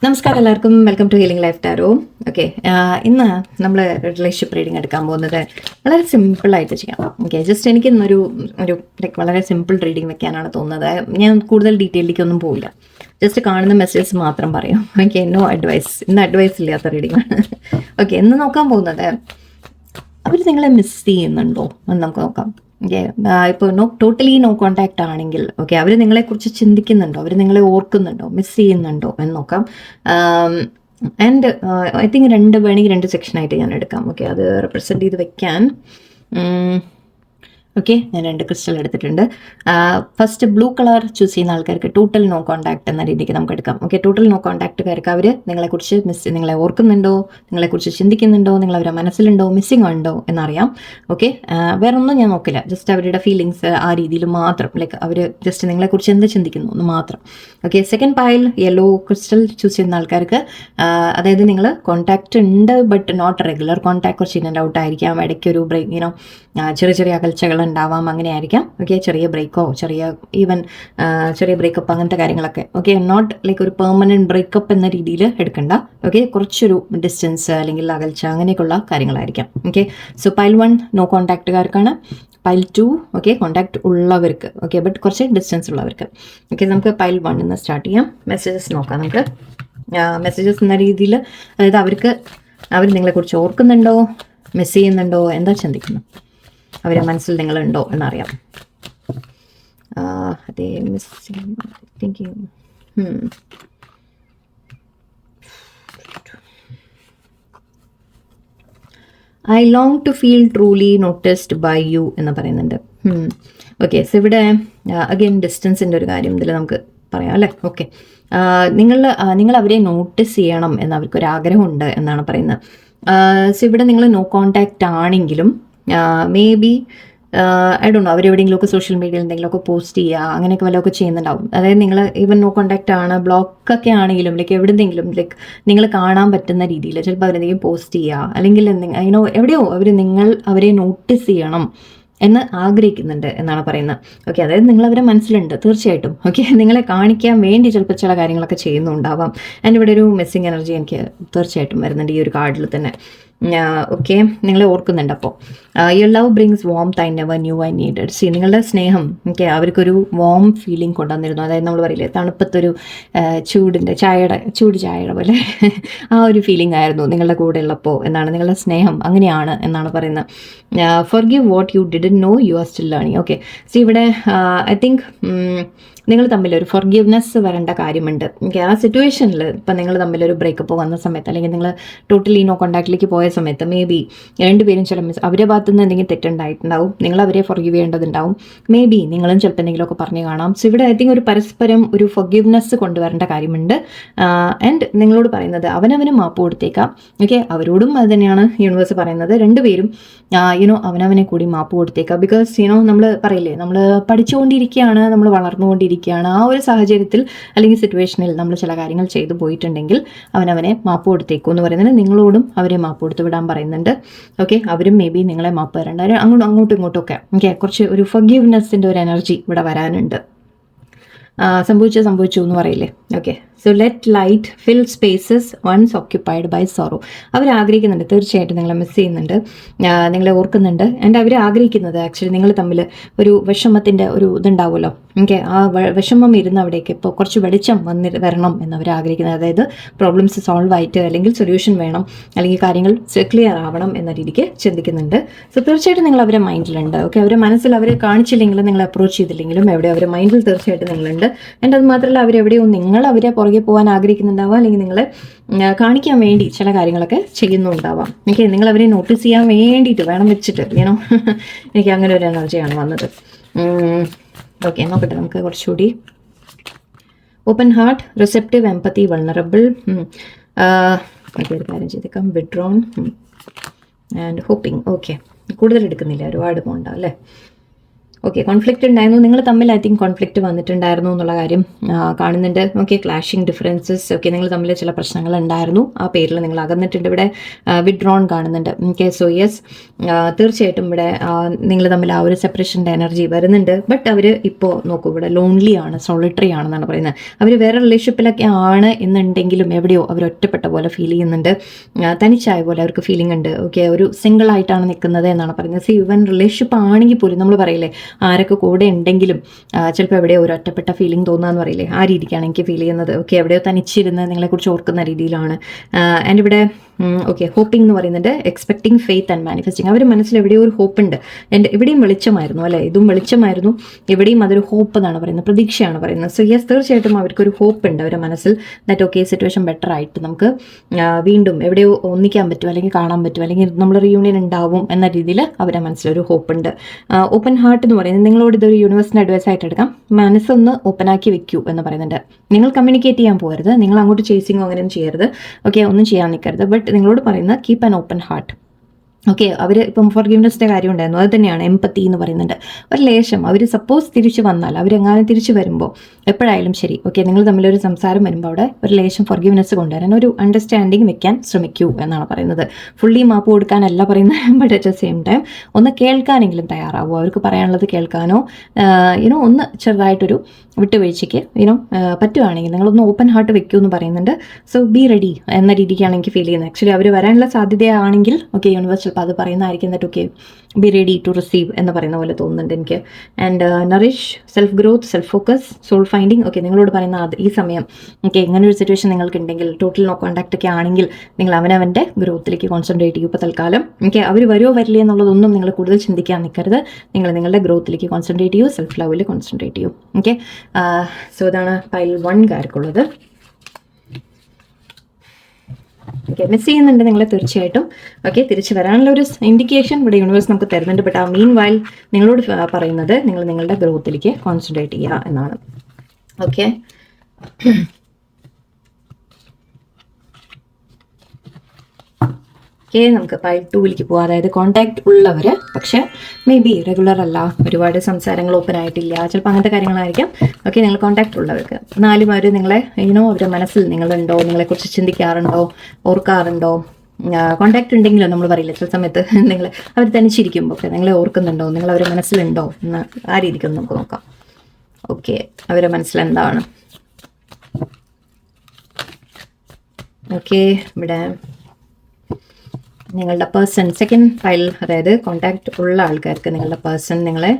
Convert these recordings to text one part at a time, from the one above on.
നമസ്കാരം എല്ലാവർക്കും, welcome to healing life tarot. Okay, ഇന്ന് നമ്മൾ റിലേഷൻഷിപ്പ് റീഡിംഗ് എടുക്കാൻ പോകുന്നത് വളരെ സിമ്പിളായിട്ട് ചെയ്യാം. ഓക്കെ, ജസ്റ്റ് എനിക്ക് ഇന്നൊരു ലൈക്ക് വളരെ സിമ്പിൾ റീഡിംഗ് വെക്കാനാണ് തോന്നുന്നത്. ഞാൻ കൂടുതൽ ഡീറ്റെയിലേക്കൊന്നും പോയില്ല, ജസ്റ്റ് കാണുന്ന മെസ്സേജസ് മാത്രം പറയാം. ഓക്കെ, നോ അഡ്വൈസ്, ഇന്ന് അഡ്വൈസ് ഇല്ലാത്ത റീഡിംഗ് ആണ്. ഓക്കെ, ഇന്ന് നോക്കാൻ പോകുന്നത് അവർ നിങ്ങളെ മിസ് ചെയ്യുന്നുണ്ടോ എന്ന് നമുക്ക് നോക്കാം. ഓക്കെ, ഇപ്പോൾ ടോട്ടലി നോ കോണ്ടാക്ട് ആണെങ്കിൽ ഓക്കെ, അവർ നിങ്ങളെക്കുറിച്ച് ചിന്തിക്കുന്നുണ്ടോ, അവർ നിങ്ങളെ ഓർക്കുന്നുണ്ടോ, മിസ് ചെയ്യുന്നുണ്ടോ എന്ന് നോക്കാം. ആൻഡ് ഐ തിങ്ക് രണ്ട് സെക്ഷനായിട്ട് ഞാൻ എടുക്കാം. ഓക്കെ, അത് റെപ്രസെൻറ്റ് ചെയ്ത് വെക്കാൻ ഓക്കെ, ഞാൻ 2 ക്രിസ്റ്റൽ എടുത്തിട്ടുണ്ട്. ഫസ്റ്റ് ബ്ലൂ കളർ ചൂസ് ചെയ്യുന്ന ആൾക്കാർക്ക് ടോട്ടൽ നോ കോണ്ടാക്ട് എന്ന രീതിക്ക് നമുക്ക് എടുക്കാം. ഓക്കെ, ടോട്ടൽ നോ കോണ്ടാക്റ്റുകാർക്ക് അവർ നിങ്ങളെക്കുറിച്ച് നിങ്ങളെ ഓർക്കുന്നുണ്ടോ, നിങ്ങളെക്കുറിച്ച് ചിന്തിക്കുന്നുണ്ടോ, നിങ്ങൾ അവരുടെ മനസ്സിലുണ്ടോ, മിസ്സിംഗ് ഉണ്ടോ എന്നറിയാം. ഓക്കെ, വേറൊന്നും ഞാൻ നോക്കില്ല, ജസ്റ്റ് അവരുടെ ഫീലിങ്സ് ആ രീതിയിൽ മാത്രം, ലൈക്ക് അവർ ജസ്റ്റ് നിങ്ങളെക്കുറിച്ച് എന്ത് ചിന്തിക്കുന്നു എന്ന് മാത്രം. Okay, second pile yellow crystal choose ചെയ്യുന്ന ആൾക്കാർക്ക് അതായത് നിങ്ങൾ കോണ്ടാക്ട് ഉണ്ട് ബട്ട് നോട്ട് റെഗുലർ കോണ്ടാക്ട്, കുറച്ച് ഇൻ ആൻഡ് ഔട്ട് ആയിരിക്കാം, ഇടയ്ക്കൊരു ബ്രേക്ക് ചെറിയ അകൽച്ചകൾ ഉണ്ടാവാം, അങ്ങനെ ആയിരിക്കാം. ഓക്കെ, ചെറിയ ബ്രേക്കോ ചെറിയ ബ്രേക്കപ്പ് അങ്ങനത്തെ കാര്യങ്ങളൊക്കെ. ഓക്കെ, നോട്ട് ലൈക്ക് ഒരു പെർമനന്റ് ബ്രേക്കപ്പ് എന്ന രീതിയിൽ എടുക്കണ്ട. ഓക്കെ, കുറച്ചൊരു ഡിസ്റ്റൻസ് അല്ലെങ്കിൽ അകൽച്ച അങ്ങനെയൊക്കെയുള്ള കാര്യങ്ങളായിരിക്കാം. ഓക്കെ, സോ പൈൽ 1 നോ കോണ്ടാക്റ്റുകാർക്കാണ്. പൈൽ 2 ഓക്കെ, കോണ്ടാക്ട് ഉള്ളവർക്ക്. ഓക്കെ, ബട്ട് കുറച്ച് ഡിസ്റ്റൻസ് ഉള്ളവർക്ക്. ഓക്കെ, നമുക്ക് പൈൽ 1 നിന്ന് സ്റ്റാർട്ട് ചെയ്യാം. മെസ്സേജസ് നോക്കാം നമുക്ക്. മെസ്സേജസ് എന്ന രീതിയിൽ, അതായത് അവർ നിങ്ങളെക്കുറിച്ച് ഓർക്കുന്നുണ്ടോ, മിസ് ചെയ്യുന്നുണ്ടോ, എന്താ ചിന്തിക്കുന്നു, അവരെ മനസ്സിൽ നിങ്ങളുണ്ടോ എന്നറിയാം. അതേ thinking I long to feel truly noticed by you എന്ന് പറയുന്നുണ്ട്. ഓക്കെ, സോ ഇവിടെ അഗെയിൻ ഡിസ്റ്റൻസിൻ്റെ ഒരു കാര്യം ഇതിൽ നമുക്ക് പറയാം അല്ലേ. ഓക്കെ, നിങ്ങൾ അവരെ നോട്ടീസ് ചെയ്യണം എന്ന് അവർക്കൊരാഗ്രഹമുണ്ട് എന്നാണ് പറയുന്നത്. സോ ഇവിടെ നിങ്ങൾ നോ കോണ്ടാക്റ്റ് ആണെങ്കിലും may be I don't know, അവരെവിടെയെങ്കിലുമൊക്കെ സോഷ്യൽ മീഡിയയിൽ എന്തെങ്കിലുമൊക്കെ പോസ്റ്റ് ചെയ്യുക അങ്ങനെയൊക്കെ വല്ലതൊക്കെ ചെയ്യുന്നുണ്ടാവും. അതായത് നിങ്ങൾ ഈവൻ നോ കോണ്ടാക്റ്റ് ആണ്, ബ്ലോക്കൊക്കെ ആണെങ്കിലും ലൈക്ക് എവിടെയെങ്കിലും ലൈക്ക് നിങ്ങൾ കാണാൻ പറ്റുന്ന രീതിയിൽ ചിലപ്പോൾ അവരെന്തെങ്കിലും പോസ്റ്റ് ചെയ്യുക, അല്ലെങ്കിൽ എവിടെയോ അവരെ നോട്ടീസ് ചെയ്യണം എന്ന് ആഗ്രഹിക്കുന്നുണ്ട് എന്നാണ് പറയുന്നത്. ഓക്കെ, അതായത് നിങ്ങൾ അവരെ മനസ്സിലുണ്ട് തീർച്ചയായിട്ടും. ഓക്കെ, നിങ്ങളെ കാണിക്കാൻ വേണ്ടി ചിലപ്പോൾ ചില കാര്യങ്ങളൊക്കെ ചെയ്യുന്നുണ്ടാവാം. ആൻഡ് ഇവിടെ ഒരു മിസ്സിങ് എനർജി എനിക്ക് തീർച്ചയായിട്ടും വരുന്നുണ്ട് ഈ ഒരു കാർഡിൽ തന്നെ. ഓക്കെ, നിങ്ങളെ ഓർക്കുന്നുണ്ട്. അപ്പോൾ your love brings warmth I never knew I needed. C, നിങ്ങളുടെ സ്നേഹം ഓക്കെ അവർക്കൊരു വാം ഫീലിംഗ് കൊണ്ടുവന്നിരുന്നു. അതായത് നമ്മൾ പറയില്ലേ തണുപ്പത്തൊരു ചൂട് ചായയുടെ പോലെ ആ ഒരു ഫീലിംഗ് ആയിരുന്നു നിങ്ങളുടെ കൂടെ ഉള്ളപ്പോൾ എന്നാണ്. നിങ്ങളുടെ സ്നേഹം അങ്ങനെയാണ് എന്നാണ് പറയുന്നത്. Forgive what you didn't know you are still learning. Okay, see ഇവിടെ ഐ തിങ്ക് നിങ്ങൾ തമ്മിലൊരു ഫർഗീവ്നെസ് വരേണ്ട കാര്യമുണ്ട്. ഓക്കെ, ആ സിറ്റുവേഷനിൽ ഇപ്പം നിങ്ങൾ തമ്മിലൊരു ബ്രേക്കപ്പ് വന്ന സമയത്ത്, അല്ലെങ്കിൽ നിങ്ങൾ ടോട്ടലി നോ കോണ്ടാക്റ്റിലേക്ക് പോയ സമയത്ത് മേ ബി രണ്ടുപേരും ചില അവരുടെ ഭാഗത്തു നിന്ന് എന്തെങ്കിലും തെറ്റുണ്ടായിട്ടുണ്ടാവും, നിങ്ങൾ അവരെ ഫർഗീവ് ചെയ്യേണ്ടതുണ്ടാവും. മേ ബി നിങ്ങളും ചിലപ്പോൾ എന്തെങ്കിലുമൊക്കെ പറഞ്ഞു കാണാം. സോ ഇവിടെ ഐ തിങ്ക് ഒരു പരസ്പരം ഒരു ഫർഗീവ്നെസ് കൊണ്ടുവരേണ്ട കാര്യമുണ്ട്. ആൻഡ് നിങ്ങളോട് പറയുന്നത് അവനവന് മാപ്പ് കൊടുത്തേക്കാം. ഓക്കെ, അവരോടും അത് തന്നെയാണ് യൂണിവേഴ്സ് പറയുന്നത്. രണ്ടുപേരും അവനവനെ കൂടി മാപ്പ് കൊടുത്തേക്കാം. ബിക്കോസ് നമ്മൾ പറയില്ലേ, നമ്മൾ പഠിച്ചുകൊണ്ടിരിക്കുകയാണ്, നമ്മൾ വളർന്നുകൊണ്ടിരിക്കുകയാണ്. ആ ഒരു സാഹചര്യത്തിൽ അല്ലെങ്കിൽ സിറ്റുവേഷനിൽ നമ്മൾ ചില കാര്യങ്ങൾ ചെയ്തു പോയിട്ടുണ്ടെങ്കിൽ അവനവനെ മാപ്പ് കൊടുത്തേക്കും എന്ന് പറയുന്നത് നിങ്ങളോടും അവരെ മാപ്പ് കൊടുത്തു വിടാൻ പറയുന്നുണ്ട്. ഓക്കെ, അവരും മേ ബി നിങ്ങളെ മാപ്പ് തരേണ്ട, അങ്ങോട്ടും ഇങ്ങോട്ടും ഒക്കെ. ഓക്കെ, കുറച്ച് ഒരു ഫർഗീവ്നെസ്സിൻ്റെ ഒരു എനർജി ഇവിടെ വരാനുണ്ട്. സംഭവിച്ചു എന്ന് പറയില്ലേ. Okay, so let light fill spaces once occupied by sorrow. അവർ ആഗ്രഹിക്കുന്നുണ്ട്, തീർച്ചയായിട്ടും നിങ്ങളെ മിസ് ചെയ്യുന്നുണ്ട്, നിങ്ങളെ ഓർക്കുന്നുണ്ട്. ആൻഡ് അവർ ആഗ്രഹിക്കുന്നത് ആക്ച്വലി നിങ്ങൾ തമ്മിൽ ഒരു വിഷമത്തിൻ്റെ ഒരു ഇതുണ്ടാവുമല്ലോ. ഓക്കെ, ആ വിഷമം ഇരുന്ന് അവിടേക്ക് ഇപ്പോൾ കുറച്ച് വെളിച്ചം വരണം എന്നവർ ആഗ്രഹിക്കുന്നത്. അതായത് പ്രോബ്ലംസ് സോൾവ് ആയിട്ട് അല്ലെങ്കിൽ സൊല്യൂഷൻ വേണം, അല്ലെങ്കിൽ കാര്യങ്ങൾ ക്ലിയർ ആവണം എന്ന രീതിക്ക് ചിന്തിക്കുന്നുണ്ട്. സോ തീർച്ചയായിട്ടും നിങ്ങൾ അവരെ മൈൻഡിലുണ്ട്. ഓക്കെ, അവരെ മനസ്സിൽ അവരെ കാണിച്ചില്ലെങ്കിലും നിങ്ങൾ അപ്രോച്ച് ചെയ്തില്ലെങ്കിലും എവിടെയോ അവരെ മൈൻഡിൽ തീർച്ചയായിട്ടും നിങ്ങളുണ്ട്. ആൻഡ് അത് മാത്രമല്ല, അവരെവിടെയോ നിങ്ങൾ അവരെ പുറകെ പോകാൻ ആഗ്രഹിക്കുന്നുണ്ടാവാം, അല്ലെങ്കിൽ നിങ്ങളെ കാണിക്കാൻ വേണ്ടി ചില കാര്യങ്ങളൊക്കെ ചെയ്യുന്നുണ്ടാവാം. ഓക്കെ, നിങ്ങൾ അവരെ നോട്ടീസ് ചെയ്യാൻ വേണ്ടിയിട്ട് വേണം വെച്ചിട്ട് എനിക്ക് അങ്ങനെ ഒരു എനർജിയാണ് വന്നത്. ഓക്കെ, നോക്കട്ടെ നമുക്ക് കുറച്ചുകൂടി. Open heart, receptive, എംപത്തി, vulnerable. ഒരു കാര്യം ചെയ്തേക്കാം, വിഡ്രോൺ ആൻഡ് ഹോപ്പിംഗ്. ഓക്കെ, കൂടുതൽ എടുക്കുന്നില്ല, ഒരുപാട് പോകണ്ട അല്ലേ. ഓക്കെ, കോൺഫ്ലിക്റ്റ് ഉണ്ടായിരുന്നു, നിങ്ങൾ തമ്മിൽ ഐ തിങ്ക് കോൺഫ്ലിക്റ്റ് വന്നിട്ടുണ്ടായിരുന്നു എന്നുള്ള കാര്യം കാണുന്നുണ്ട്. ഓക്കെ, ക്ലാഷിങ് ഡിഫറൻസസ്, ഓക്കെ, നിങ്ങൾ തമ്മിൽ ചില പ്രശ്നങ്ങൾ ഉണ്ടായിരുന്നു, ആ പേരിൽ നിങ്ങൾ അകന്നിട്ടുണ്ട്. ഇവിടെ വിഡ്രോൺ കാണുന്നുണ്ട്. ഓക്കെ, സോ യെസ്, തീർച്ചയായിട്ടും ഇവിടെ നിങ്ങൾ തമ്മിൽ ആ ഒരു സെപ്പറേഷൻ്റെ എനർജി വരുന്നുണ്ട്. ബട്ട് അവർ ഇപ്പോൾ നോക്കൂ, ഇവിടെ ലോൺലി ആണ്, സോളിറ്ററി ആണെന്നാണ് പറയുന്നത്. അവർ വേറെ റിലേഷൻഷിപ്പിലൊക്കെ ആണ് എന്നുണ്ടെങ്കിലും എവിടെയോ അവർ ഒറ്റപ്പെട്ട പോലെ ഫീൽ ചെയ്യുന്നുണ്ട്, തനിച്ചായ പോലെ അവർക്ക് ഫീലിംഗ് ഉണ്ട്. ഓക്കെ, ഒരു സിംഗിൾ ആയിട്ടാണ് നിൽക്കുന്നത് എന്നാണ് പറയുന്നത്. സി, ഇവൻ റിലേഷൻഷിപ്പ് ആണെങ്കിൽ പോലും നമ്മൾ പറയില്ലേ, ആരൊക്കെ കൂടെ ഉണ്ടെങ്കിലും ചിലപ്പോൾ എവിടെയോ ഒരു ഒറ്റപ്പെട്ട ഫീലിംഗ് തോന്നുകയെന്ന് പറയില്ലേ, ആ രീതിക്കാണ് എനിക്ക് ഫീൽ ചെയ്യുന്നത്. ഓക്കെ, എവിടെയോ തനിച്ചിരുന്ന് നിങ്ങളെക്കുറിച്ച് ഓർക്കുന്ന രീതിയിലാണ്. ആൻഡ് ഇവിടെ ഓക്കെ, ഹോപ്പിംഗ് എന്ന് പറയുന്നുണ്ട്, എക്സ്പെക്ടിങ്, ഫെയ്ത്ത് ആൻഡ് മാനിഫെസ്റ്റിംഗ്. അവർ മനസ്സിൽ എവിടെയോ ഒരു ഹോപ്പ് ഉണ്ട്. ഇവിടെയും വെളിച്ചമായിരുന്നു അല്ലേ, ഇതും വെളിച്ചമായിരുന്നു, ഇവിടെയും അതൊരു ഹോപ്പ് എന്നാണ് പറയുന്നത്, പ്രതീക്ഷയാണ് പറയുന്നത്. സോ യെസ്, തീർച്ചയായിട്ടും അവർക്കൊരു ഹോപ്പ് ഉണ്ട് അവരുടെ മനസ്സിൽ, ദാറ്റ് ഓക്കെ, സിറ്റുവേഷൻ ബെറ്റർ ആയിട്ട് നമുക്ക് വീണ്ടും എവിടെയോ ഒന്നിക്കാൻ പറ്റും, അല്ലെങ്കിൽ കാണാൻ പറ്റും, അല്ലെങ്കിൽ നമ്മൾ റീയൂണിയൻ ഉണ്ടാവും എന്ന രീതിയിൽ അവരുടെ മനസ്സിലൊരു ഹോപ്പ് ഉണ്ട്. ഓപ്പൺ ഹാർട്ട് എന്ന് പറയുന്നത്, നിങ്ങളോട് ഇതൊരു യൂണിവേഴ്സിൻ്റെ അഡ്വൈസ് ആയിട്ട് എടുക്കാം. മനസ്സൊന്ന് ഓപ്പൺ ആക്കി വെക്കൂ എന്ന് പറയുന്നുണ്ട്. നിങ്ങൾ കമ്മ്യൂണിക്കേറ്റ് ചെയ്യാൻ പോകരുത്, നിങ്ങൾ അങ്ങോട്ട് ചേസിങ്ങോ അങ്ങനെയൊന്നും ചെയ്യരുത്. ഓക്കെ, ഒന്നും ചെയ്യാൻ നിൽക്കരുത്. ബട്ട് നിങ്ങളോട് പറയുന്നത് keep an open heart. Okay, അവർ ഇപ്പം ഫോർഗീവ്നെസ്സിൻ്റെ കാര്യം ഉണ്ടായിരുന്നു, അത് തന്നെയാണ് എംപത്തി എന്ന് പറയുന്നുണ്ട്. ഒരു ലേശം അവർ സപ്പോസ് തിരിച്ചു വന്നാൽ, അവരെങ്ങാനും തിരിച്ചു വരുമ്പോൾ എപ്പോഴായാലും ശരി, ഓക്കെ, നിങ്ങൾ തമ്മിലൊരു സംസാരം വരുമ്പോൾ അവിടെ ഒരു ലേശം ഫോർഗീവ്നെസ് കൊണ്ടുവരാൻ, ഒരു അണ്ടർസ്റ്റാൻഡിങ് വെക്കാൻ ശ്രമിക്കൂ എന്നാണ് പറയുന്നത്. ഫുള്ളി മാപ്പ് കൊടുക്കാനല്ല പറയുന്നത്, but at the same time ഒന്ന് കേൾക്കാനെങ്കിലും തയ്യാറാവുമോ, അവർക്ക് പറയാനുള്ളത് കേൾക്കാനോ ഒന്ന് ചെറുതായിട്ടൊരു വിട്ടുവീഴ്ചയ്ക്ക് പറ്റുവാണെങ്കിൽ നിങ്ങളൊന്ന് ഓപ്പൺ ഹാർട്ട് വെക്കൂ എന്ന് പറയുന്നുണ്ട്. സോ ബി റെഡി എന്ന രീതിക്കാണ് എനിക്ക് ഫീൽ ചെയ്യുന്നത്. ആക്ച്വലി അവർ വരാനുള്ള സാധ്യതയാണെങ്കിൽ ഓക്കെ, യൂണിവേഴ്സ് ചിലപ്പോൾ അത് പറയുന്നതായിരിക്കും, that okay, be ready to receive എന്ന് പറയുന്ന പോലെ തോന്നുന്നുണ്ട് എനിക്ക്. And nourish, self growth, self focus, soul finding. Okay, നിങ്ങളോട് പറയുന്ന ഈ സമയം ഓക്കെ, ഇങ്ങനെ ഒരു സിറ്റുവേഷൻ നിങ്ങൾക്ക് ഉണ്ടെങ്കിൽ, ടോട്ടൽ നോ കോൺടാക്റ്റ് ഒക്കെ ആണെങ്കിൽ, നിങ്ങൾ അവനവൻ്റെ ഗ്രോത്തിലേക്ക് കോൺസെൻട്രേറ്റ് ചെയ്യും ഇപ്പോൾ തൽക്കാലം. ഓക്കെ, അവർ വരുമോ വരില്ലേ എന്നുള്ളതൊന്നും നിങ്ങൾ കൂടുതൽ ചിന്തിക്കാൻ നിൽക്കരുത്, നിങ്ങൾ നിങ്ങളുടെ ഗ്രോത്തിലേക്ക് കോൺസെൻട്രേറ്റ് ചെയ്യൂ, സെൽഫ് ലവിൽ കോൺസെൻട്രേറ്റ് ചെയ്യൂ. ഓക്കെ, സോ ഇതാണ് പൈൽ 1കാർക്കുള്ളത്. ഓക്കെ, മിസ് ചെയ്യുന്നുണ്ട് നിങ്ങളെ തീർച്ചയായിട്ടും. ഓക്കെ, തിരിച്ചു വരാനുള്ള ഒരു ഇൻഡിക്കേഷൻ ഇവിടെ യൂണിവേഴ്സ് നമുക്ക് തരുന്നുണ്ട്. ബട്ട് ആ മീൻ വൈൽ നിങ്ങളോട് പറയുന്നത് നിങ്ങൾ നിങ്ങളുടെ ഗ്രോത്തിലേക്ക് കോൺസെൻട്രേറ്റ് ചെയ്യുക എന്നാണ്. ഓക്കെ, ഓക്കെ, നമുക്ക് പൈൽ 2ലേക്ക് പോകാം. അതായത് കോൺടാക്ട് ഉള്ളവർ, പക്ഷെ മേ ബി റെഗുലർ അല്ല, ഒരുപാട് സംസാരങ്ങൾ ഓപ്പൺ ആയിട്ടില്ല, ചിലപ്പോൾ അങ്ങനത്തെ കാര്യങ്ങളായിരിക്കാം. ഓക്കെ, നിങ്ങൾ കോൺടാക്ട് ഉള്ളവർക്ക്, എന്നാലും അവർ നിങ്ങളെ അവരുടെ മനസ്സിൽ നിങ്ങളുണ്ടോ, നിങ്ങളെക്കുറിച്ച് ചിന്തിക്കാറുണ്ടോ, ഓർക്കാറുണ്ടോ, കോൺടാക്ട് ഉണ്ടെങ്കിലോ നമ്മൾ പറയില്ല ചില സമയത്ത്, നിങ്ങൾ അവർ തനിച്ചിരിക്കുമ്പോൾ ഒക്കെ നിങ്ങളെ ഓർക്കുന്നുണ്ടോ, നിങ്ങൾ അവരുടെ മനസ്സിലുണ്ടോ എന്ന് ആ രീതിക്കൊന്ന് നമുക്ക് നോക്കാം. ഓക്കെ, അവരുടെ മനസ്സിലെന്താണ്. ഓക്കെ, ഇവിടെ നിങ്ങളുടെ പേഴ്സൺ, സെക്കൻഡ് ഫയൽ, അതായത് കോൺടാക്ട് ഉള്ള ആൾക്കാർക്ക് നിങ്ങളുടെ പേഴ്സൺ നിങ്ങളെ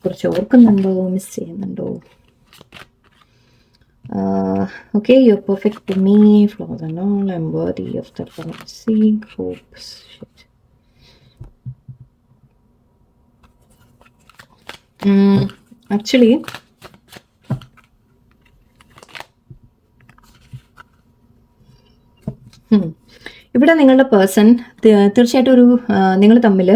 കുറിച്ച് ഓർക്കുന്നുണ്ടോ, മിസ് ചെയ്യുന്നുണ്ടോ. Okay, you are perfect to me, flaws and all, I am worthy of the seek hopes. Actually ഇവിടെ നിങ്ങളുടെ പേഴ്സൺ തീർച്ചയായിട്ടും ഒരു നിങ്ങൾ തമ്മിൽ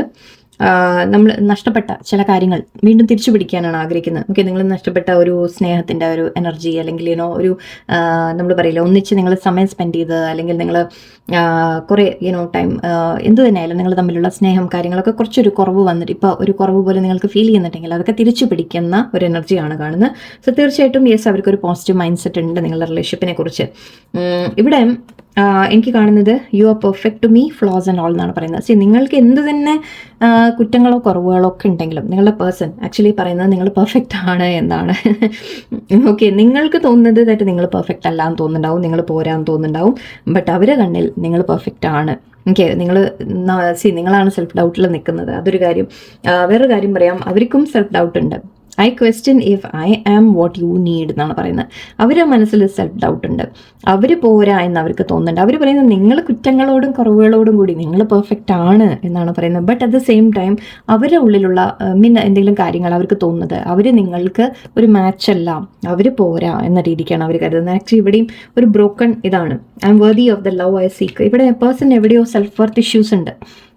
നമ്മൾ നഷ്ടപ്പെട്ട ചില കാര്യങ്ങൾ വീണ്ടും തിരിച്ചു പിടിക്കാനാണ് ആഗ്രഹിക്കുന്നത്. ഓക്കെ, നിങ്ങൾ നഷ്ടപ്പെട്ട ഒരു സ്നേഹത്തിൻ്റെ ഒരു എനർജി, അല്ലെങ്കിൽ ഒരു നമ്മൾ പറയില്ല ഒന്നിച്ച് നിങ്ങൾ സമയം സ്പെൻഡ് ചെയ്ത്, അല്ലെങ്കിൽ നിങ്ങൾ കുറേ ടൈം എന്ത് തന്നെയായാലും നിങ്ങൾ തമ്മിലുള്ള സ്നേഹം കാര്യങ്ങളൊക്കെ കുറച്ചൊരു കുറവ് വന്നിട്ട് ഇപ്പോൾ ഒരു കുറവ് പോലെ നിങ്ങൾക്ക് ഫീൽ ചെയ്യുന്നുണ്ടെങ്കിൽ അതൊക്കെ തിരിച്ചു പിടിക്കുന്ന ഒരു എനർജിയാണ് കാണുന്നത്. സോ തീർച്ചയായിട്ടും യെസ്, അവർക്കൊരു പോസിറ്റീവ് മൈൻഡ് സെറ്റ് ഉണ്ട് നിങ്ങളുടെ റിലേഷൻഷിപ്പിനെ കുറിച്ച്. ഇവിടെ എനിക്ക് കാണുന്നത് you are perfect to me, flaws and all എന്നാണ് പറയുന്നത്. സി, നിങ്ങൾക്ക് എന്ത് തന്നെ കുറ്റങ്ങളോ കുറവുകളോ ഒക്കെ ഉണ്ടെങ്കിലും നിങ്ങളുടെ പേഴ്സൺ ആക്ച്വലി പറയുന്നത് നിങ്ങൾ പെർഫെക്റ്റ് ആണ് എന്നാണ്. ഓക്കെ, നിങ്ങൾക്ക് തോന്നുന്നത് ദാറ്റ് നിങ്ങൾ പെർഫെക്റ്റ് അല്ല എന്ന് തോന്നുന്നുണ്ടാവും, നിങ്ങൾ പോരാന്ന് തോന്നുന്നുണ്ടാവും, ബട്ട് അവരെ കണ്ണിൽ നിങ്ങൾ പെർഫെക്റ്റ് ആണ്. ഓക്കെ, നിങ്ങളാണ് സെൽഫ് ഡൗട്ടിൽ നിൽക്കുന്നത്, അതൊരു കാര്യം. വേറൊരു കാര്യം പറയാം, അവർക്കും സെൽഫ് ഡൗട്ട് ഉണ്ട്. I question if I am what you need എന്നാണ് പറയുന്നത്. അവരുടെ മനസ്സിൽ സെൽഫ് ഡൗട്ട് ഉണ്ട്, അവർ പോരാ എന്ന് അവർക്ക് തോന്നുന്നുണ്ട്. അവർ പറയുന്നത് നിങ്ങൾ കുറ്റങ്ങളോടും കുറവുകളോടും കൂടി നിങ്ങൾ പെർഫെക്റ്റ് ആണ് എന്നാണ് പറയുന്നത്. But at the same time അവരുടെ ഉള്ളിലുള്ള എന്തെങ്കിലും കാര്യങ്ങൾ അവർക്ക് തോന്നുന്നത് അവർ നിങ്ങൾക്ക് ഒരു മാച്ച് അല്ല, അവർ പോരാ എന്ന രീതിക്കാണ് അവർ കരുതുന്നത്. ആക്ച്വലി ഇവിടെയും ഒരു ബ്രോക്കൺ ഇതാണ്, I am worthy of the love I seek. ഇവിടെ പേഴ്സൺ എവിടെയോ സെൽഫ് വർത്ത് ഇഷ്യൂസ് ഉണ്ട്.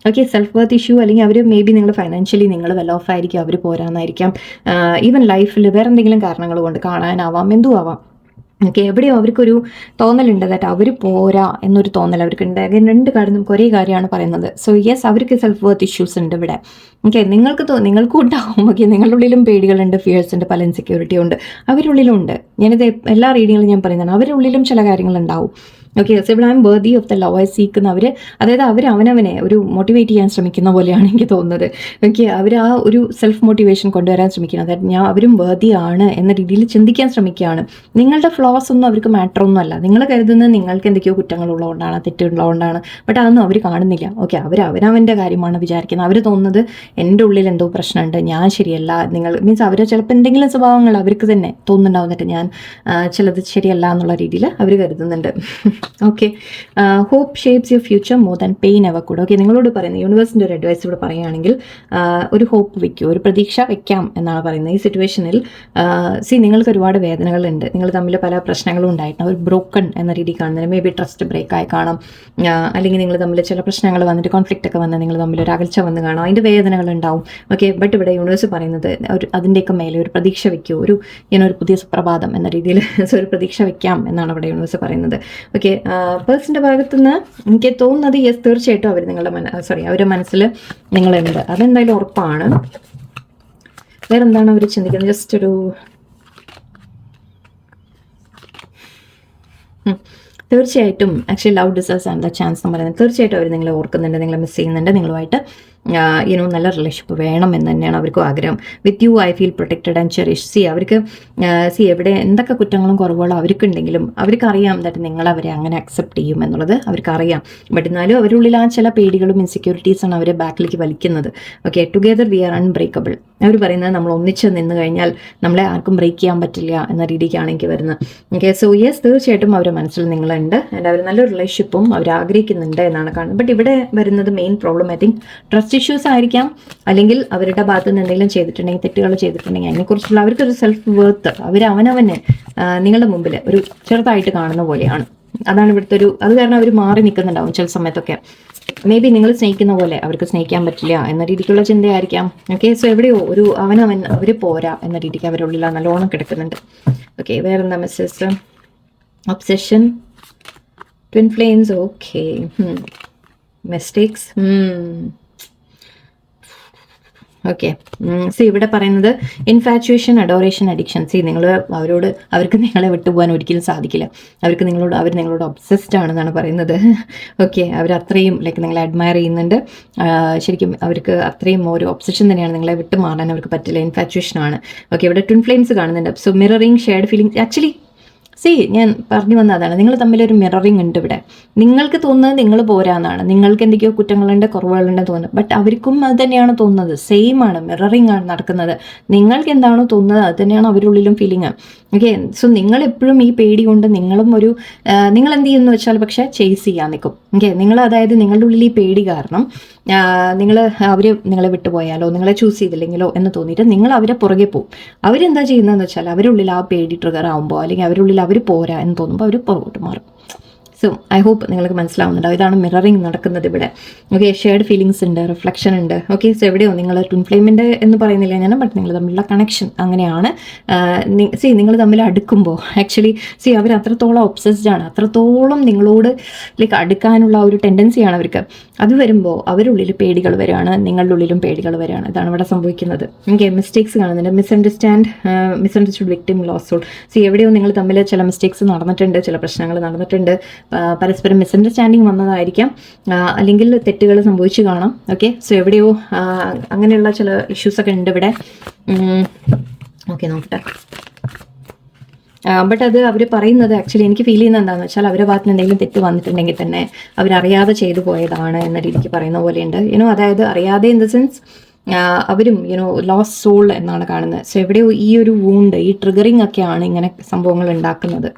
ഓക്കെ, സെൽഫ് വർത്ത് ഇഷ്യൂ, അല്ലെങ്കിൽ അവർ മേ ബി നിങ്ങൾ ഫൈനാൻഷ്യലി നിങ്ങൾ വെൽ ഓഫ് ആയിരിക്കും, അവർ പോരാന്നായിരിക്കാം, ഈവൻ ലൈഫിൽ വേറെ എന്തെങ്കിലും കാരണങ്ങൾ കൊണ്ട് കാണാനാവാം, എന്തും ആവാം. ഓക്കെ, എവിടെയോ അവർക്കൊരു തോന്നലുണ്ട് ദാറ്റ് അവർ പോരാ എന്നൊരു തോന്നൽ അവർക്കുണ്ട്. അങ്ങനെ രണ്ട് കാര്യം നമുക്ക് ഒരേ കാര്യമാണ് പറയുന്നത്. സോ യെസ്, അവർക്ക് സെൽഫ് വർത്ത് ഇഷ്യൂസ് ഉണ്ട് ഇവിടെ. ഓക്കെ, നിങ്ങൾക്കും ഉണ്ടാവും. ഓക്കെ, നിങ്ങളുടെ ഉള്ളിലും പേടികളുണ്ട്, ഫിയേഴ്സ് ഉണ്ട്, പല ഇൻസെക്യൂരിറ്റി ഉണ്ട്, അവരുടെ ഉള്ളിലും ഉണ്ട്. ഞാനിത് എല്ലാ റീഡിങ്ങിലും ഞാൻ പറയുന്നതാണ്, അവരുടെ ഉള്ളിലും ചില കാര്യങ്ങളുണ്ടാവും. ഓക്കെ, സോ ഇവിടെ I am worthy of the love I സീക്കുന്നവർ, അതായത് അവർ അവനവനെ ഒരു മോട്ടിവേറ്റ് ചെയ്യാൻ ശ്രമിക്കുന്ന പോലെയാണ് എനിക്ക് തോന്നുന്നത്. ഓക്കെ, അവർ ആ ഒരു സെൽഫ് മോട്ടിവേഷൻ കൊണ്ടുവരാൻ ശ്രമിക്കുന്നത്, അതായത് അവരും വേർതി ആണ് എന്ന രീതിയിൽ ചിന്തിക്കാൻ ശ്രമിക്കുകയാണ്. നിങ്ങളുടെ ഫ്ലോസ് ഒന്നും അവർക്ക് മാറ്റർ ഒന്നും അല്ല. നിങ്ങൾ കരുതുന്നത് നിങ്ങൾക്ക് എന്തൊക്കെയോ കുറ്റങ്ങളുള്ളതുകൊണ്ടാണ്, തെറ്റുള്ളതുകൊണ്ടാണ്. ബട്ട് അതൊന്നും അവർ കാണുന്നില്ല. ഓക്കെ, അവരവൻ്റെ കാര്യമാണ് വിചാരിക്കുന്നത്. അവർ തോന്നുന്നത് എൻ്റെ ഉള്ളിൽ എന്തോ പ്രശ്നമുണ്ട്, ഞാൻ ശരിയല്ല. നിങ്ങൾ മീൻസ് അവർ ചിലപ്പോൾ എന്തെങ്കിലും സ്വഭാവങ്ങൾ അവർക്ക് തന്നെ തോന്നുന്നുണ്ടാവുന്നിട്ട് ഞാൻ ചിലത് ശരിയല്ല എന്നുള്ള രീതിയിൽ അവർ കരുതുന്നുണ്ട്. Okay, hope shapes your future more than pain ever could. Okay, നിങ്ങളോട് പറയുന്നത് യൂണിവേഴ്സിൻ്റെ ഒരു അഡ്വൈസ് ഇവിടെ പറയുകയാണെങ്കിൽ ഒരു ഹോപ്പ് വയ്ക്കൂ, ഒരു പ്രതീക്ഷ വയ്ക്കാം എന്നാണ് പറയുന്നത്. ഈ സിറ്റുവേഷനിൽ നിങ്ങൾക്ക് ഒരുപാട് വേദനകളുണ്ട്, നിങ്ങൾ തമ്മിൽ പല പ്രശ്നങ്ങളും ഉണ്ടായിട്ടുണ്ട്, ഒരു ബ്രോക്കൺ എന്ന രീതി കാണുന്നത്. മേ ബി ട്രസ്റ്റ് ബ്രേക്ക് ആയി കാണാം, അല്ലെങ്കിൽ നിങ്ങൾ തമ്മിൽ ചില പ്രശ്നങ്ങൾ വന്നിട്ട് കോൺഫ്ലിക്റ്റ് ഒക്കെ വന്ന് നിങ്ങൾ തമ്മിൽ ഒരു അകൽച്ച വന്ന് കാണാം, അതിൻ്റെ വേദനകൾ ഉണ്ടാവും. ഓക്കെ, ബട്ട് ഇവിടെ യൂണിവേഴ്സ് പറയുന്നത് അതിൻ്റെയൊക്കെ മേലെ ഒരു പ്രതീക്ഷ വയ്ക്കൂ, ഒരു പുതിയ സുപ്രഭാതം എന്ന രീതിയിൽ ഒരു പ്രതീക്ഷ വയ്ക്കാം എന്നാണ് ഇവിടെ യൂണിവേഴ്സ് പറയുന്നത്. ഓക്കെ, പേഴ്സൻ്റെ ഭാഗത്തുനിന്ന് എനിക്ക് തോന്നുന്നത് യെസ്, തീർച്ചയായിട്ടും അവർ അവരുടെ മനസ്സിൽ നിങ്ങളുണ്ട്, അതെന്തായാലും ഉറപ്പാണ്. വേറെന്താണ് അവർ ചിന്തിക്കുന്നത്? ജസ്റ്റ് ഒരു തീർച്ചയായിട്ടും actually love deserves and the chance എന്ന് പറയുന്നത് തീർച്ചയായിട്ടും അവർ നിങ്ങളെ ഓർക്കുന്നുണ്ട്, നിങ്ങളെ മിസ് ചെയ്യുന്നുണ്ട്, നിങ്ങളുമായിട്ട് നല്ല റിലേഷൻഷിപ്പ് വേണം എന്ന് തന്നെയാണ് അവർക്കും ആഗ്രഹം. With you I feel protected and cherish. അവർക്ക് എവിടെ എന്തൊക്കെ കുറ്റങ്ങളും കുറവുകളും അവർക്കുണ്ടെങ്കിലും അവർക്കറിയാം ദാറ്റ് നിങ്ങളവരെ അങ്ങനെ അക്സെപ്റ്റ് ചെയ്യും എന്നുള്ളത് അവർക്കറിയാം. ബട്ട് എന്നാലും അവരുള്ളിൽ ആ ചില പേടികളും ഇൻസെക്യൂരിറ്റീസാണ് അവരെ ബാക്കിലേക്ക് വലിക്കുന്നത്. Okay, together we are unbreakable. അവർ പറയുന്നത് നമ്മൾ ഒന്നിച്ച് നിന്ന് കഴിഞ്ഞാൽ നമ്മളെ ആർക്കും ബ്രേക്ക് ചെയ്യാൻ പറ്റില്ല എന്ന രീതിക്കാണ് എനിക്ക് വരുന്നത്. ഓക്കെ, സോ യെസ്, തീർച്ചയായിട്ടും അവരുടെ മനസ്സിൽ നിങ്ങളുണ്ട് ആൻഡ് അവർ നല്ലൊരു റിലേഷൻഷിപ്പും അവർ ആഗ്രഹിക്കുന്നുണ്ട് എന്നാണ് കാണുന്നത്. ബട്ട് ഇവിടെ വരുന്നത് main problem I think trust issues ആയിരിക്കാം, അല്ലെങ്കിൽ അവരുടെ ഭാഗത്ത് നിന്ന് എന്തെങ്കിലും ചെയ്തിട്ടുണ്ടെങ്കിൽ, തെറ്റുകൾ ചെയ്തിട്ടുണ്ടെങ്കിൽ അതിനെക്കുറിച്ചുള്ള അവർക്കൊരു സെൽഫ് വർത്ത് അവനവനെ നിങ്ങളുടെ മുമ്പിൽ ഒരു ചെറുതായിട്ട് കാണുന്ന പോലെയാണ്. അതാണ് ഇവിടുത്തെ അത് കാരണം അവർ മാറി നിൽക്കുന്നുണ്ടാവും ചില സമയത്തൊക്കെ. മേ ബി നിങ്ങൾ സ്നേഹിക്കുന്ന പോലെ അവർക്ക് സ്നേഹിക്കാൻ പറ്റില്ല എന്ന രീതിക്കുള്ള ചിന്തയായിരിക്കാം. ഓക്കെ, സോ എവിടെയോ ഒരു അവർ പോരാ എന്ന രീതിക്ക് അവരുള്ളിൽ നല്ലോണം കിടക്കുന്നുണ്ട്. ഓക്കെ, വേറെന്താ message? Obsession, twin flames. Okay, mistakes. Okay, ഇവിടെ പറയുന്നത് ഇൻഫാച്വേഷൻ, അഡോറേഷൻ, അഡിക്ഷൻ. അവർക്ക് നിങ്ങളെ വിട്ടുപോകാൻ ഒരിക്കലും സാധിക്കില്ല. അവർ നിങ്ങളോട് ഒബ്സെസ്ഡ് ആണെന്നാണ് പറയുന്നത്. ഓക്കെ, അവർ അത്രയും നിങ്ങളെ അഡ്മയർ ചെയ്യുന്നുണ്ട്. ശരിക്കും അവർക്ക് അത്രയും ഒരു ഒബ്സെഷൻ തന്നെയാണ്, നിങ്ങളെ വിട്ടു മാറാൻ അവർക്ക് പറ്റില്ല. ഇൻഫാച്വേഷൻ ആണ്. ഓക്കെ, ഇവിടെ ട്വിൻ ഫ്ലെയിംസ് കാണുന്നുണ്ട്. So mirroring, shared feelings. Actually ഞാൻ പറഞ്ഞു വന്ന അതാണ്, നിങ്ങൾ തമ്മിലൊരു മിററിങ് ഉണ്ട് ഇവിടെ. നിങ്ങൾക്ക് തോന്നുന്നത് നിങ്ങൾ പോരാന്നാണ്, നിങ്ങൾക്ക് എന്തൊക്കെയോ കുറ്റങ്ങളുണ്ട്, കുറവുകളുണ്ട് തോന്നുന്നത്. ബട്ട് അവർക്കും അത് തന്നെയാണ് തോന്നുന്നത്, സെയിം ആണ്, മിററിങ് ആണ് നടക്കുന്നത്. നിങ്ങൾക്ക് എന്താണോ തോന്നുന്നത് അത് തന്നെയാണ് അവരുള്ളിലും ഫീലിംഗ്. ഓക്കെ, സോ നിങ്ങളെപ്പോഴും ഈ പേടി കൊണ്ട് നിങ്ങൾ എന്ത് ചെയ്യുമെന്ന് വെച്ചാൽ പക്ഷേ ചേസ് ചെയ്യാൻ നിൽക്കും. ഓക്കെ, അതായത് നിങ്ങളുടെ ഉള്ളിൽ ഈ പേടി കാരണം അവർ നിങ്ങളെ വിട്ടുപോയാലോ, നിങ്ങളെ ചൂസ് ചെയ്തില്ലെങ്കിലോ എന്ന് തോന്നിയിട്ട് നിങ്ങൾ അവരെ പുറകെ പോകും. അവരെന്താ ചെയ്യുന്നതെന്ന് വെച്ചാൽ അവരുള്ളിൽ ആ പേടി ട്രിഗർ ആകുമ്പോൾ, അല്ലെങ്കിൽ അവരുള്ളിൽ അവർ പോരാ എന്ന് തോന്നുമ്പോൾ അവർ പുറകോട്ട് മാറും. സോ ഐ ഹോപ്പ് നിങ്ങൾക്ക് മനസ്സിലാവുന്നുണ്ടാവും, ഇതാണ് മിററിങ് നടക്കുന്നത് ഇവിടെ. ഓക്കെ, ഷെയർഡ് ഫീലിങ്സ് ഉണ്ട്, റിഫ്ലക്ഷൻ ഉണ്ട്. ഓക്കെ, സോ എവിടെയോ നിങ്ങൾ ട്വിൻ ഫ്ലെയിമിൻ്റെ എന്ന് പറയുന്നില്ല ഞാൻ, ബട്ട് നിങ്ങൾ തമ്മിലുള്ള കണക്ഷൻ അങ്ങനെയാണ്. നിങ്ങൾ തമ്മിൽ അടുക്കുമ്പോൾ ആക്ച്വലി അവർ അത്രത്തോളം ഒബ്സസ്ഡ് ആണ്, അത്രത്തോളം നിങ്ങളോട് അടുക്കാനുള്ള ഒരു ടെൻഡൻസിയാണ് അവർക്ക്. അത് വരുമ്പോൾ അവരുള്ളിൽ പേടികൾ വരികയാണ്, നിങ്ങളുടെ ഉള്ളിലും പേടികൾ വരികയാണ്. ഇതാണ് ഇവിടെ സംഭവിക്കുന്നത്. ഓക്കെ, മിസ്റ്റേക്സ് കാണുന്നുണ്ട്. Misunderstood, victim, lost soul. എവിടെയോ നിങ്ങൾ തമ്മിൽ ചില മിസ്റ്റേക്സ് നടന്നിട്ടുണ്ട്, ചില പ്രശ്നങ്ങൾ നടന്നിട്ടുണ്ട്, പരസ്പരം മിസ്അണ്ടർസ്റ്റാൻഡിങ് വന്നതായിരിക്കാം, അല്ലെങ്കിൽ തെറ്റുകൾ സംഭവിച്ചു കാണാം. ഓക്കെ, സോ എവിടെയോ അങ്ങനെയുള്ള ചില ഇഷ്യൂസൊക്കെ ഉണ്ട് ഇവിടെ. ഓക്കെ, നോക്കട്ടെ. ബട്ട് അത് അവർ പറയുന്നത് ആക്ച്വലി എനിക്ക് ഫീൽ ചെയ്യുന്നത് എന്താണെന്ന് വെച്ചാൽ അവരുടെ ഭാഗത്ത് എന്തെങ്കിലും തെറ്റ് വന്നിട്ടുണ്ടെങ്കിൽ തന്നെ അവരറിയാതെ ചെയ്തു പോയതാണ് എന്ന രീതിക്ക് പറയുന്ന പോലെയുണ്ട്. അതായത് അറിയാതെ ഇൻ ദ സെൻസ് അവരും ലോസ്റ്റ് സോൾ എന്നാണ് കാണുന്നത്. സോ എവിടെയോ ഈ ഒരു വൂണ്ട്, ഈ ട്രിഗറിങ് ഒക്കെയാണ് ഇങ്ങനെ സംഭവങ്ങൾ ഉണ്ടാക്കുന്നത്.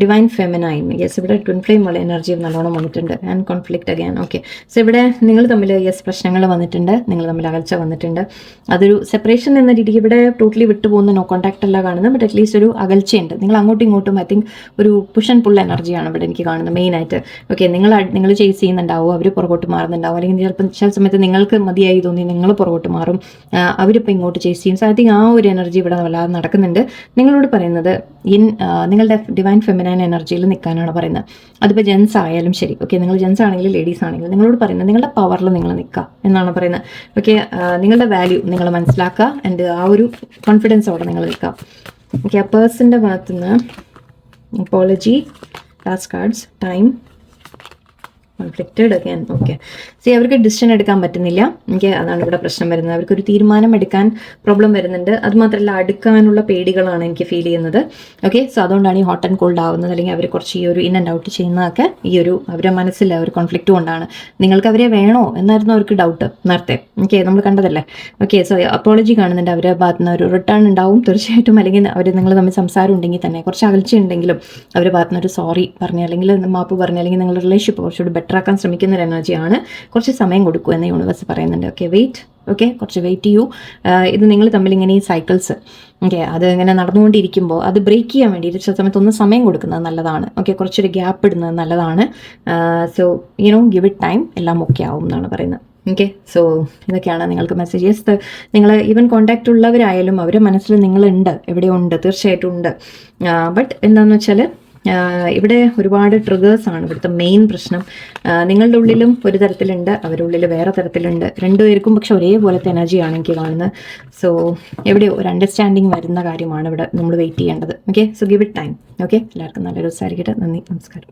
ഡിവൈൻ ഫെമിനൈൻ, യെസ് ഇവിടെ ട്വിൻ ഫ്ലെയിം ഉള്ള എനർജി നല്ലോണം വന്നിട്ടുണ്ട്. And conflict again. Okay, so ഇവിടെ നിങ്ങൾ തമ്മിൽ യെസ് പ്രശ്നങ്ങൾ വന്നിട്ടുണ്ട്, നിങ്ങൾ തമ്മിൽ അകൽച്ച വന്നിട്ടുണ്ട്. അതൊരു സെപ്പറേഷൻ എന്ന രീതിക്ക് ഇവിടെ ടോട്ടലി വിട്ടുപോകുന്ന നോ കോൺടാക്ട് അല്ല കാണുന്നത്, ബട്ട് അറ്റ്ലീസ്റ്റ് ഒരു അകൽച്ചയുണ്ട്. നിങ്ങൾ അങ്ങോട്ടും ഇങ്ങോട്ടും ഐ തിങ്ക് ഒരു പുഷ് ആൻഡ് പുൾ എനർജിയാണ് ഇവിടെ എനിക്ക് കാണുന്നത് മെയിനായിട്ട്. ഓക്കെ, നിങ്ങൾ ചേസ് ചെയ്യുന്നുണ്ടാവും, അവർ പുറകോട്ട് മാറുന്നുണ്ടാവും, അല്ലെങ്കിൽ ചിലപ്പോൾ ചില സമയത്ത് നിങ്ങൾക്ക് മതിയായി തോന്നി നിങ്ങൾ പുറകോട്ട് മാറും, അവരിപ്പോൾ ഇങ്ങോട്ട് ചേസ് ചെയ്യും. സോ ഐ തിങ്ക് ആ ഒരു എനർജി ഇവിടെ വല്ലാതെ നടക്കുന്നുണ്ട്. നിങ്ങളോട് പറയുന്നത് നിങ്ങളുടെ ഡിവൈൻ ഫെമിനൈൻ എനർജിയിൽ നിൽക്കാനാണ് പറയുന്നത്. അതിപ്പോൾ ജെൻസ് ആയാലും ശരി, ഓക്കെ, നിങ്ങൾ ജെൻസ് ആണെങ്കിലും ലേഡീസ് ആണെങ്കിലും നിങ്ങളോട് പറയുന്നത് നിങ്ങളുടെ പവറിൽ നിങ്ങൾ നിൽക്കുക എന്നാണ് പറയുന്നത്. ഓക്കെ, നിങ്ങളുടെ വാല്യൂ നിങ്ങൾ മനസ്സിലാക്കുക ആൻഡ് ആ ഒരു കോൺഫിഡൻസോടെ നിങ്ങൾ നിൽക്കുക. ഓക്കെ, ആ പേഴ്സൻ്റെ ഭാഗത്തുനിന്ന് apology, last cards, time, conflicted again. Okay, C അവർക്ക് ഡിസിഷൻ എടുക്കാൻ പറ്റുന്നില്ല. എനിക്ക് അതാണ് ഇവിടെ പ്രശ്നം വരുന്നത്. അവർക്കൊരു തീരുമാനം എടുക്കാൻ പ്രോബ്ലം വരുന്നുണ്ട്. അതുമാത്രമല്ല അടുക്കാനുള്ള പേടികളാണ് എനിക്ക് ഫീൽ ചെയ്യുന്നത്. ഓക്കെ, സോ അതുകൊണ്ടാണ് ഈ ഹോട്ട് ആൻഡ് കോൾഡ് ആവുന്നത്, അല്ലെങ്കിൽ അവർ കുറച്ച് ഈ ഒരു ഇൻ ആൻഡ് ഔട്ട് ചെയ്യുന്നതൊക്കെ ഈ ഒരു അവരുടെ മനസ്സിൽ ഒരു കോൺഫ്ലിക്റ്റ് കൊണ്ടാണ്. നിങ്ങൾക്ക് അവരെ വേണോ എന്നായിരുന്നു അവർക്ക് ഡൗട്ട് നേരത്തെ. ഓക്കെ, നമ്മൾ കണ്ടതല്ലേ. ഓക്കെ, സോ അപ്പോളജി കാണുന്നുണ്ട്, അവരുടെ ഭാഗത്ത് നിന്ന് ഒരു റിട്ടേൺ ഉണ്ടാവും തീർച്ചയായിട്ടും. അല്ലെങ്കിൽ അവർ നിങ്ങൾ തമ്മിൽ സംസാരം ഉണ്ടെങ്കിൽ തന്നെ കുറച്ച് അകൽച്ച ഉണ്ടെങ്കിലും അവരുടെ ഭാഗത്ത് നിന്ന് ഒരു സോറി പറഞ്ഞ്, അല്ലെങ്കിൽ മാപ്പ് പറഞ്ഞ്, അല്ലെങ്കിൽ നിങ്ങളുടെ റിലേഷൻഷിപ്പ് കുറച്ചുകൂടി ബെറ്റർ ആക്കാൻ ശ്രമിക്കുന്ന ഒരു എനർജിയാണ്. കുറച്ച് സമയം കൊടുക്കും എന്ന് യൂണിവേഴ്സ് പറയുന്നുണ്ട്. Okay, wait. ഓക്കെ, കുറച്ച് വെയിറ്റ് ചെയ്യൂ. ഇത് നിങ്ങൾ തമ്മിൽ ഇങ്ങനെ ഈ സൈക്കിൾസ്, ഓക്കെ, അത് ഇങ്ങനെ നടന്നുകൊണ്ടിരിക്കുമ്പോൾ അത് ബ്രേക്ക് ചെയ്യാൻ വേണ്ടിയിട്ട് ചില സമയത്ത് ഒന്ന് സമയം കൊടുക്കുന്നത് നല്ലതാണ്. ഓക്കെ, കുറച്ചൊരു ഗ്യാപ്പ് ഇടുന്നത് നല്ലതാണ്. സോ ഗിവ് ഇറ്റ് ടൈം, എല്ലാം ഓക്കെ ആവും എന്നാണ് പറയുന്നത്. ഓക്കെ, സോ ഇതൊക്കെയാണ് നിങ്ങൾക്ക് മെസ്സേജസ്. നിങ്ങൾ ഈവൻ കോൺടാക്റ്റ് ഉള്ളവരായാലും അവരുടെ മനസ്സിൽ നിങ്ങളുണ്ട്, എവിടെയോ ഉണ്ട്, തീർച്ചയായിട്ടും ഉണ്ട്. ബട്ട് എന്താണെന്ന് വെച്ചാൽ ഇവിടെ ഒരുപാട് ട്രിഗേഴ്സാണ് ഇവിടുത്തെ മെയിൻ പ്രശ്നം. നിങ്ങളുടെ ഉള്ളിലും ഒരു തരത്തിലുണ്ട്, അവരുടെ ഉള്ളിൽ വേറെ തരത്തിലുണ്ട്. രണ്ടുപേർക്കും പക്ഷെ ഒരേപോലത്തെ എനർജിയാണ് എനിക്ക് കാണുന്നത്. സോ എവിടെയോ ഒരു അണ്ടർസ്റ്റാൻഡിങ് വരുന്ന കാര്യമാണ് ഇവിടെ നമ്മൾ വെയിറ്റ് ചെയ്യേണ്ടത്. Okay, so give it time. Okay, എല്ലാവർക്കും നല്ലൊരു ദിവസമായിരിക്കട്ടെ. നന്ദി, നമസ്കാരം.